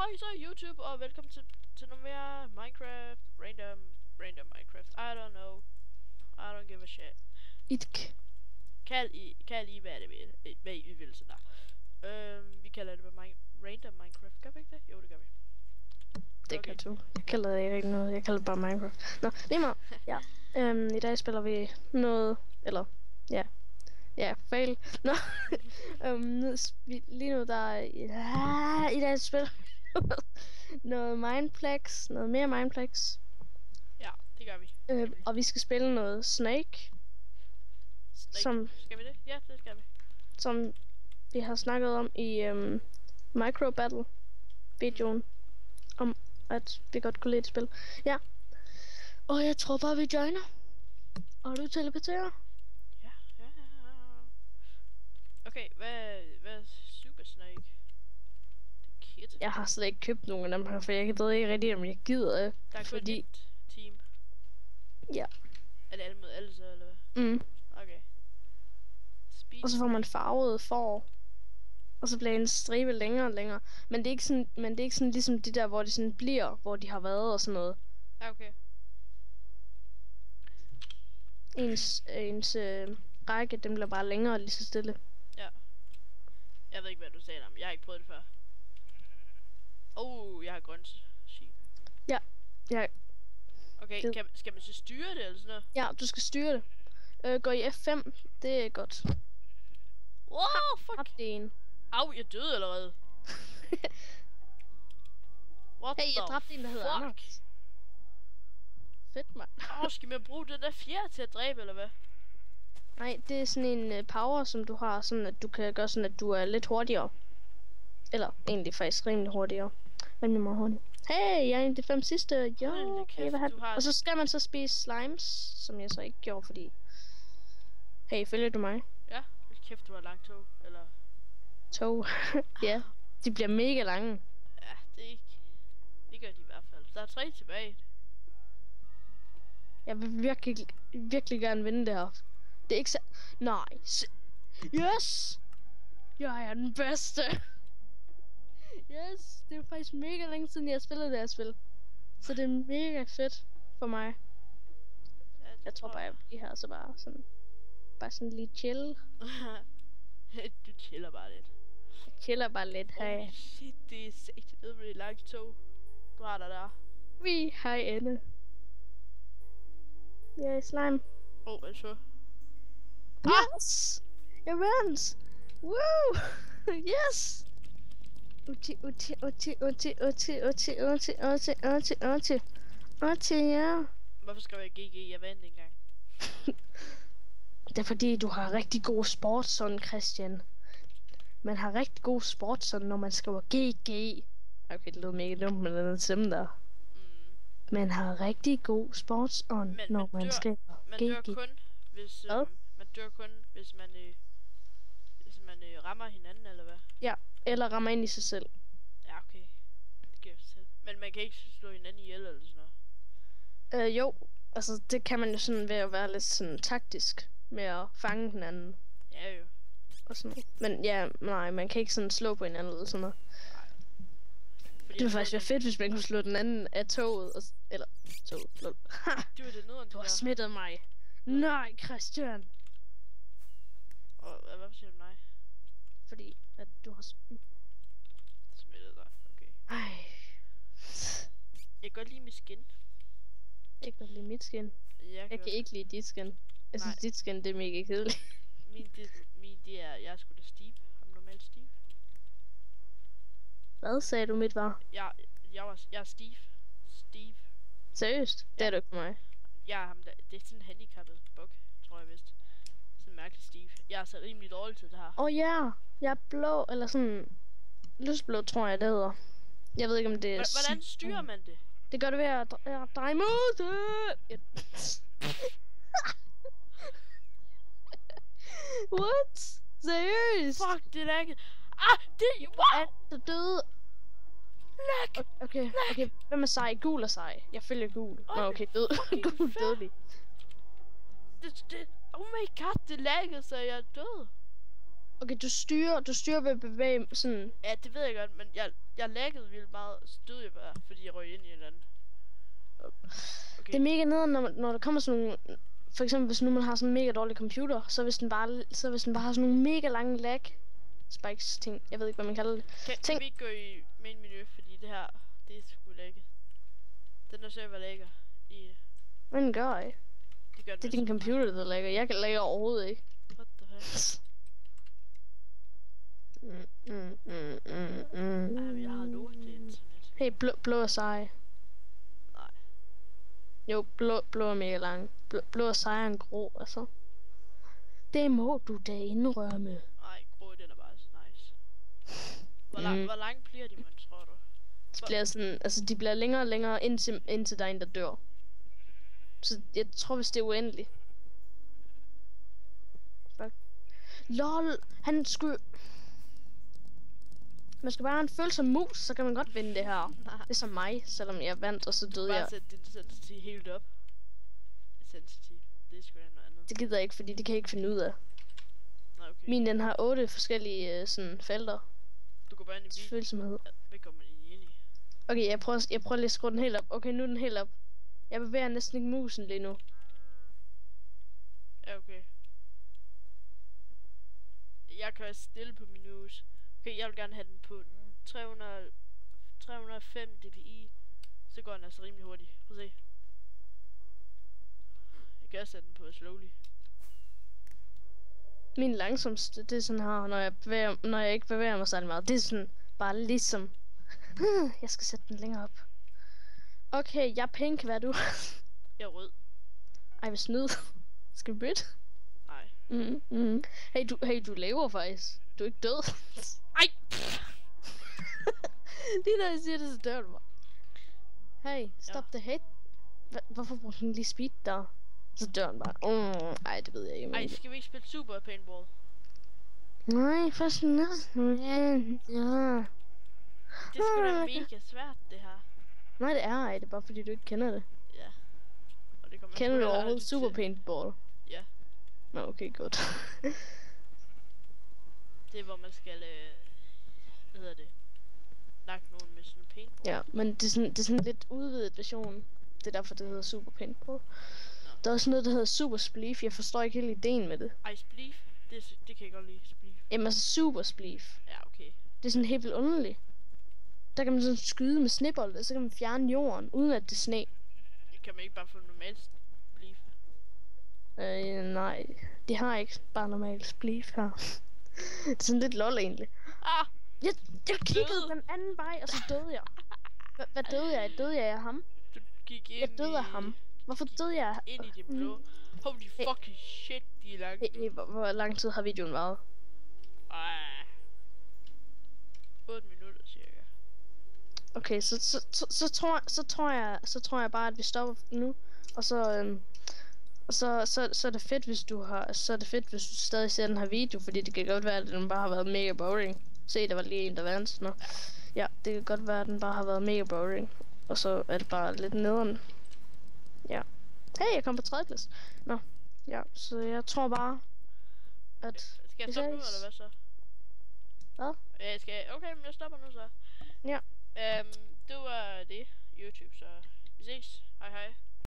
Hej så YouTube, og velkommen til noget mere Minecraft, random Minecraft. I don't know. I don't give a shit. Kald I hvad I vil sådan der. Vi kalder det random Minecraft. Gør vi ikke det? Jo, det gør vi. Det gør du. Jeg kalder det ikke noget. Jeg kalder det bare Minecraft. Nå, lige meget. Ja. I dag spiller vi noget, eller ja. Ja, fail. Nå. Lige nu der i dag spiller noget Mineplex, noget mere Mineplex. Ja, det gør vi. Og vi skal spille noget Snake. Som, skal vi det? Ja, det skal vi. Som vi har snakket om i Micro Battle videoen. Om at vi godt kunne lide et spil. Ja. Og jeg tror bare vi joiner. Og du teleporterer. Ja. Okay, hvad er Super Snake? Det kit. Jeg har slet ikke købt nogen af dem her, for jeg ved ikke rigtig om jeg gider. Der er kun et team. Ja. Er det alle mod alle så, eller hvad? Okay. Og så får man farvet får. Og så bliver en stribe længere og længere. Men det er ikke sådan ligesom de der, hvor det sådan bliver, hvor de har været og sådan noget. Ja, okay. Ens række, den bliver bare længere lige så stille. Ja. Jeg ved ikke, hvad du sagde om. Jeg har ikke prøvet det før. Jeg har grønt sheep. Ja. Okay, skal man så styre det eller sådan noget? Ja, du skal styre det. Gå i F5, det er godt. Wow, fuck! Au, jeg døde allerede. What hey, jeg dræbte en, der hedder Anders. Fedt, mand. Skal man bruge den der fjerde til at dræbe, eller hvad? Nej, det er sådan en power, som du har, sådan at du kan gøre sådan, at du er lidt hurtigere. Eller egentlig faktisk rimelig hurtigere. Rimelig meget hurtigere. Hey, jeg er en af de 5 sidste. Jo, okay, hvad har... Og så skal man så spise slimes, som jeg så ikke gjorde, fordi... Hey, følger du mig? Ja, kæft, du har langt tog, eller... Tog? Ja, de bliver mega lange. Ja, det gør de i hvert fald. Der er 3 tilbage. Jeg vil virkelig gerne vinde det her. Det er ikke så... Nej. Yes! Jeg er den bedste. Yes! Det er faktisk mega længe siden, jeg har spillet det her spil. Så det er mega fedt for mig. Ja, jeg tror bare, jeg bliver her, så bare sådan lige chill. Du chiller bare lidt. Jeg chiller bare lidt, hey. Shit, det er sæt ned med det langt tog. Du har der. Vi har ende. Jeg er slime. Hvad så? Yes! Jeg vandt! Woo! Yes! Uti, ja. Hvorfor skal jeg GG? Jeg vandt engang. Det er fordi, du har rigtig god sportsånd, Christian. Man har rigtig god sportsånd, når man skriver GG. Okay, det lød mega dumt med den stemme der. Man har rigtig god sportsånd, når man skriver GG. Man dør kun, hvis man rammer hinanden, eller hvad? Ja, eller rammer ind i sig selv. Ja, okay. Det giver sig selv. Men man kan ikke slå hinanden ihjel, eller sådan noget? Jo. Altså, det kan man jo sådan ved at være lidt sådan taktisk med at fange hinanden. Ja, jo. Og sådan noget. Men ja, nej, man kan ikke sådan slå på hinanden eller sådan noget. Det ville faktisk være fedt, hvis man kunne slå den anden af toget. Eller toget, lol. Det var det nederen, du har smittet mig. Nej, Christian. Og hvad siger du nej? Fordi at du har smittet dig, okay. Ej. Jeg kan godt lide mit skin. Jeg kan godt lide mit skin. Jeg kan ikke lide dit skin. Jeg synes dit skin, det er mega kedeligt. Min det er, jeg er sgu da Steve. Ham normalt Steve. Hvad sagde du mit var? Jeg er Steve. Seriøst? Det er du ikke for mig. Jeg er ham der, det er sådan en handicappet bug, tror jeg vist. Sådan en mærkelig Steve. Jeg er så rimelig dårlig til det her. Ja. Jeg er blå, eller sådan lysblå, tror jeg det hedder. Jeg ved ikke om det er... Hvordan styrer man det? Det gør du ved at dreje mod det. What? Seriøst? Fuck, det er ikke. Wow! Du døde. Lag! Okay. Hvem er sej? Gul og sej. Jeg følger gul. Okay, død. Gul dødelig. Oh my god, det laggede, så jeg er død. Okay, du styrer ved at bevæge sådan... Ja, det ved jeg godt, men jeg laggede vildt meget, og så døde jeg bare, fordi jeg røg ind i en eller anden. Okay. Det er mega nederen, når der kommer sådan nogle... For eksempel, hvis nu man har sådan en mega dårlig computer, så hvis den bare har sådan nogle mega lange lag spikes ting. Jeg ved ikke, hvad man kalder det. Kan vi ikke gå i main menu, fordi det her, det er sgu lækkert. Den der server lækker i... Men den gør ikke. Det er din computer, der lækker. Jeg kan lægge overhovedet ikke. What the heck? Jeg har lort til internet. Hey, blå er sej. Nej. Jo, blå er mega lang. Blå er sejere end grå, altså. Det må du da indrømme. Nej, grå, den er bare så nice. Hvor lang bliver de, man tror du? De bliver sådan, altså de bliver længere og længere, indtil der er en, der dør. Så jeg tror, hvis det er uendeligt. Fuck. LOL, han skulle... Man skal bare have en følsom mus, så kan man godt vinde det her. Det er som mig, selvom jeg vandt, og så døde jeg. Bare sæt din sensitive helt op. Sensitive, det er sgu da noget andet. Det gider jeg ikke, fordi det kan jeg ikke finde ud af. Nej, okay. Min, den har 8 forskellige sådan felter. Du går bare ind i følsomhed. Hvad går man ind i? Okay, jeg prøver lige at skrue den helt op. Okay, nu er den helt op. Jeg bevæger næsten ikke musen lige nu. Ja, okay. Jeg kan være stille på min mus. Okay, jeg vil gerne have den på 305 dpi. Så går den altså rimelig hurtigt. Prøv at se. Jeg kan også sætte den på slowly. Min langsomste, det er sådan her, når jeg ikke bevæger mig særlig meget. Det er sådan bare ligesom... jeg skal sætte den længere op. Okay, jeg er pink, hvad er du? Jeg er rød. Ej, hvad snyd. Skal vi bytte? Nej. Hey, du lever faktisk. Du er ikke død. Ej! Lige når jeg siger det, så dør du mig. Hey, stop the hate. Hvorfor bruger den lige speed der? Så dør den bare. Ej, det ved jeg ikke. Ej, skal vi ikke spille super paintball? Nej, først næsten. Ja. Det er sgu da mega svært, det her. Nej, det er ej. Det er bare fordi, du ikke kender det. Ja. Og det kommer kender du overhovedet super paintball? Ja. Nå, okay, godt. Det er, hvor man skal, hvad hedder det? Lagt nogen med sådan en paintball. Ja, men det er sådan en lidt udvidet version. Det er derfor, det hedder super paintball. No. Der er også noget, der hedder super spleef. Jeg forstår ikke helt ideen med det. Ej, spleef? Det kan jeg godt lide, spleef. Jamen altså super spleef. Ja, okay. Det er sådan helt vildt underligt. Der kan man sådan skyde med snebold, og så kan man fjerne jorden, uden at det er sne. Kan man ikke bare få normalt spleef? Nej. De har ikke bare normalt spleef her. Det er sådan lidt lol egentlig. Ah! Jeg kiggede den anden vej, og så døde jeg. Hvad døde jeg? Døde jeg af ham? Du gik ind jeg døde af ham. Hvorfor døde jeg? Ind i det blå. Holy fucking shit, de er langt. Hvor lang tid har videoen været? 8 minutter cirka. Okay, så tror jeg bare, at vi stopper nu. Og så er det fedt, hvis du stadig ser den her video, fordi det kan godt være, at den bare har været mega boring. Se, der var lige en, der vandt. Nå. Ja, det kan godt være, at den bare har været mega boring. Og så er det bare lidt nederen. Ja. Hey, jeg kom på 3. plads. Nå. Ja, så jeg tror bare, at... Skal jeg stoppe nu, eller hvad så? Hvad? Okay, men jeg stopper nu så. Ja. Det var det. YouTube, så vi ses. Hej hej.